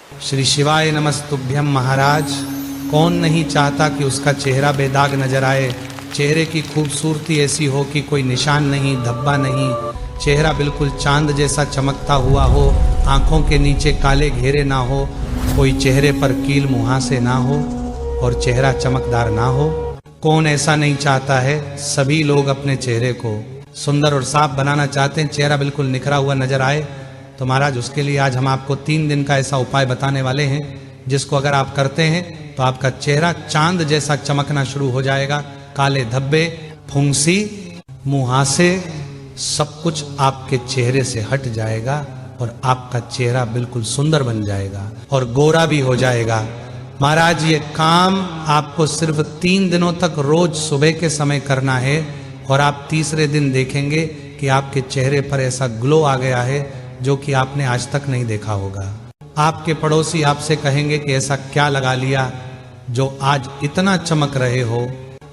श्री शिवाय नमस्तुभ्यम। महाराज, कौन नहीं चाहता कि उसका चेहरा बेदाग नजर आए, चेहरे की खूबसूरती ऐसी हो कि कोई निशान नहीं, धब्बा नहीं, चेहरा बिल्कुल चांद जैसा चमकता हुआ हो, आंखों के नीचे काले घेरे ना हो, कोई चेहरे पर कील मुहासे ना हो और चेहरा चमकदार ना हो। कौन ऐसा नहीं चाहता है? सभी लोग अपने चेहरे को सुंदर और साफ बनाना चाहते हैं, चेहरा बिल्कुल निखरा हुआ नजर आए। तो महाराज, उसके लिए आज हम आपको 3 दिन का ऐसा उपाय बताने वाले हैं जिसको अगर आप करते हैं तो आपका चेहरा चांद जैसा चमकना शुरू हो जाएगा। काले धब्बे, फुंसी, मुहासे, सब कुछ आपके चेहरे से हट जाएगा और आपका चेहरा बिल्कुल सुंदर बन जाएगा और गोरा भी हो जाएगा। महाराज, ये काम आपको सिर्फ 3 दिनों तक रोज सुबह के समय करना है और आप तीसरे दिन देखेंगे कि आपके चेहरे पर ऐसा ग्लो आ गया है जो कि आपने आज तक नहीं देखा होगा। आपके पड़ोसी आपसे कहेंगे कि ऐसा क्या लगा लिया जो आज इतना चमक रहे हो।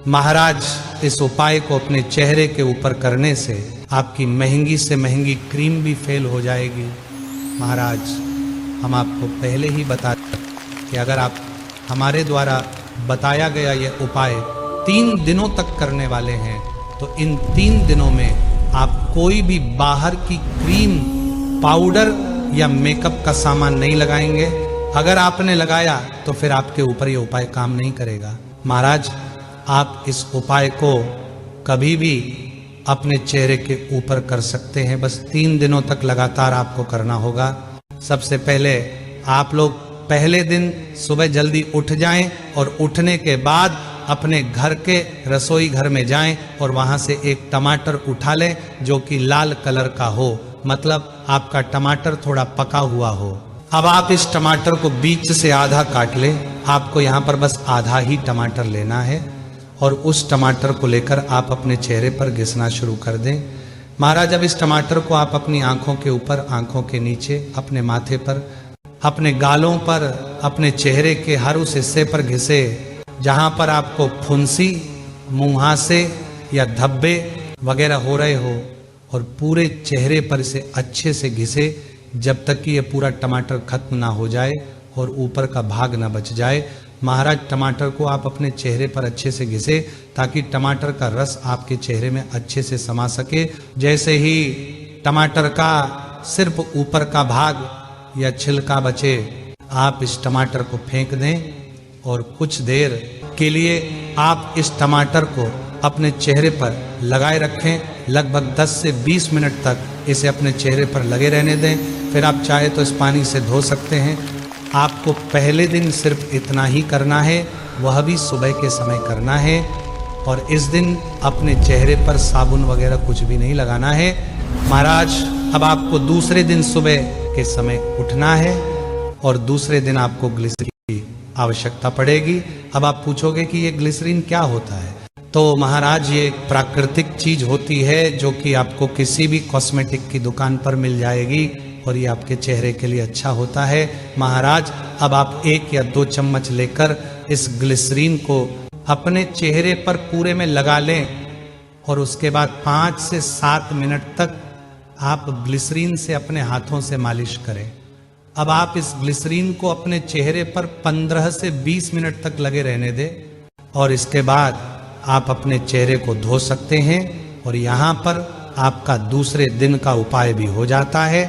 महाराज, इस उपाय को अपने चेहरे के ऊपर करने से आपकी महंगी से महंगी क्रीम भी फेल हो जाएगी। महाराज, हम आपको पहले ही बता कि अगर आप हमारे द्वारा बताया गया यह उपाय 3 दिनों तक करने वाले हैं तो इन 3 दिनों में आप कोई भी बाहर की क्रीम, पाउडर या मेकअप का सामान नहीं लगाएंगे। अगर आपने लगाया तो फिर आपके ऊपर ये उपाय काम नहीं करेगा। महाराज, आप इस उपाय को कभी भी अपने चेहरे के ऊपर कर सकते हैं, बस 3 दिनों तक लगातार आपको करना होगा। सबसे पहले आप लोग पहले दिन सुबह जल्दी उठ जाएं और उठने के बाद अपने घर के रसोई घर में जाएं और वहां से एक टमाटर उठा लें जो कि लाल कलर का हो, मतलब आपका टमाटर थोड़ा पका हुआ हो। अब आप इस टमाटर को बीच से आधा काट लें। आपको यहाँ पर बस आधा ही टमाटर लेना है और उस टमाटर को लेकर आप अपने चेहरे पर घिसना शुरू कर दें। महाराज, अब इस टमाटर को आप अपनी आंखों के ऊपर, आंखों के नीचे, अपने माथे पर, अपने गालों पर, अपने चेहरे के हर उस हिस्से पर घिसे जहां पर आपको फुंसी, मुहासे या धब्बे वगैरह हो रहे हो, और पूरे चेहरे पर इसे अच्छे से घिसे जब तक कि ये पूरा टमाटर खत्म ना हो जाए और ऊपर का भाग ना बच जाए। महाराज, टमाटर को आप अपने चेहरे पर अच्छे से घिसे ताकि टमाटर का रस आपके चेहरे में अच्छे से समा सके। जैसे ही टमाटर का सिर्फ ऊपर का भाग या छिलका बचे, आप इस टमाटर को फेंक दें और कुछ देर के लिए आप इस टमाटर को अपने चेहरे पर लगाए रखें। लगभग 10 से 20 मिनट तक इसे अपने चेहरे पर लगे रहने दें। फिर आप चाहे तो इस पानी से धो सकते हैं। आपको पहले दिन सिर्फ इतना ही करना है, वह भी सुबह के समय करना है, और इस दिन अपने चेहरे पर साबुन वगैरह कुछ भी नहीं लगाना है। महाराज, अब आपको दूसरे दिन सुबह के समय उठना है और दूसरे दिन आपको ग्लिसरीन की आवश्यकता पड़ेगी। अब आप पूछोगे कि ये ग्लिसरीन क्या होता है? तो महाराज, ये एक प्राकृतिक चीज होती है जो कि आपको किसी भी कॉस्मेटिक की दुकान पर मिल जाएगी और ये आपके चेहरे के लिए अच्छा होता है। महाराज, अब आप 1 या 2 चम्मच लेकर इस ग्लिसरीन को अपने चेहरे पर पूरे में लगा लें और उसके बाद 5 से 7 मिनट तक आप ग्लिसरीन से अपने हाथों से मालिश करें। अब आप इस ग्लिसरीन को अपने चेहरे पर 15 से 20 मिनट तक लगे रहने दें और इसके बाद आप अपने चेहरे को धो सकते हैं और यहाँ पर आपका दूसरे दिन का उपाय भी हो जाता है।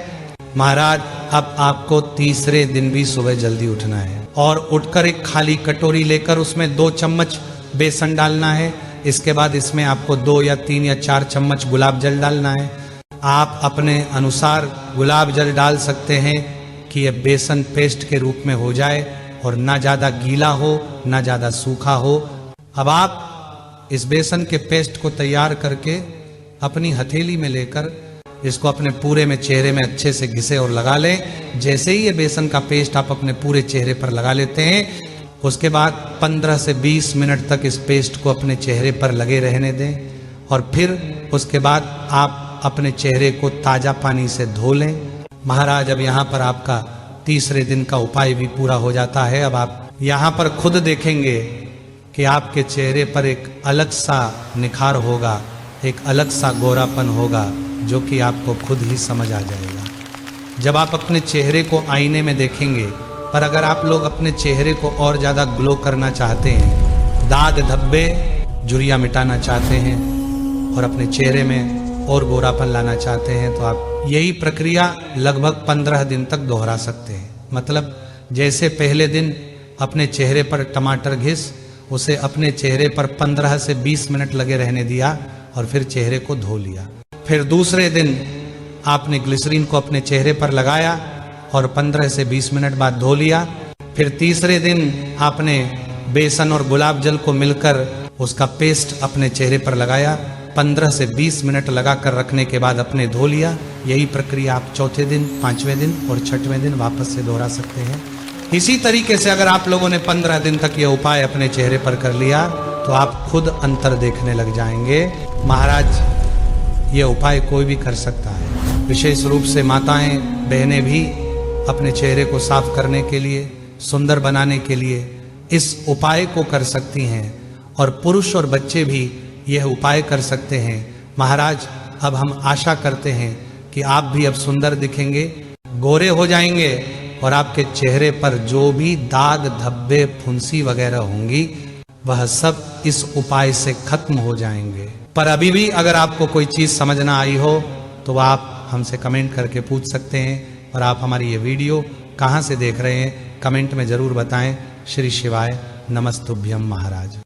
महाराज, अब आपको तीसरे दिन भी सुबह जल्दी उठना है और उठकर एक खाली कटोरी लेकर उसमें 2 चम्मच बेसन डालना है। इसके बाद इसमें आपको 2 या 3 या 4 चम्मच गुलाब जल डालना है। आप अपने अनुसार गुलाब जल डाल सकते हैं कि यह बेसन पेस्ट के रूप में हो जाए और ना ज़्यादा गीला हो ना ज़्यादा सूखा हो। अब आप इस बेसन के पेस्ट को तैयार करके अपनी हथेली में लेकर इसको अपने पूरे में चेहरे में अच्छे से घिसे और लगा लें। जैसे ही ये बेसन का पेस्ट आप अपने पूरे चेहरे पर लगा लेते हैं, उसके बाद 15 से 20 मिनट तक इस पेस्ट को अपने चेहरे पर लगे रहने दें और फिर उसके बाद आप अपने चेहरे को ताज़ा पानी से धो लें। महाराज, अब यहाँ पर आपका तीसरे दिन का उपाय भी पूरा हो जाता है। अब आप यहाँ पर खुद देखेंगे कि आपके चेहरे पर एक अलग सा निखार होगा, एक अलग सा गोरापन होगा जो कि आपको खुद ही समझ आ जाएगा। जब आप अपने चेहरे को आईने में देखेंगे पर अगर आप लोग अपने चेहरे को और ज़्यादा ग्लो करना चाहते हैं, दाग धब्बे झुर्रियाँ मिटाना चाहते हैं और अपने चेहरे में और गोरापन लाना चाहते हैं, तो आप यही प्रक्रिया लगभग 15 दिन तक दोहरा सकते हैं। मतलब जैसे पहले दिन अपने चेहरे पर टमाटर घिस उसे अपने चेहरे पर 15 से 20 मिनट लगे रहने दिया और फिर चेहरे को धो लिया। फिर दूसरे दिन आपने ग्लिसरीन को अपने चेहरे पर लगाया और 15 से 20 मिनट बाद धो लिया। फिर तीसरे दिन आपने बेसन और गुलाब जल को मिलकर उसका पेस्ट अपने चेहरे पर लगाया, 15 से 20 मिनट लगाकर रखने के बाद अपने धो लिया। यही प्रक्रिया आप चौथे दिन, 5वें दिन और 6वें दिन वापस से दोहरा सकते हैं। इसी तरीके से अगर आप लोगों ने 15 दिन तक यह उपाय अपने चेहरे पर कर लिया तो आप खुद अंतर देखने लग जाएंगे। महाराज, ये उपाय कोई भी कर सकता है। विशेष रूप से माताएं, बहनें भी अपने चेहरे को साफ करने के लिए, सुंदर बनाने के लिए इस उपाय को कर सकती हैं और पुरुष और बच्चे भी यह उपाय कर सकते हैं। महाराज, अब हम आशा करते हैं कि आप भी अब सुंदर दिखेंगे, गोरे हो जाएंगे और आपके चेहरे पर जो भी दाग धब्बे फुंसी वगैरह होंगी वह सब इस उपाय से खत्म हो जाएंगे। पर अभी भी अगर आपको कोई चीज समझ ना आई हो तो आप हमसे कमेंट करके पूछ सकते हैं। और आप हमारी ये वीडियो कहाँ से देख रहे हैं कमेंट में जरूर बताएं। श्री शिवाय नमस्तुभ्यम महाराज।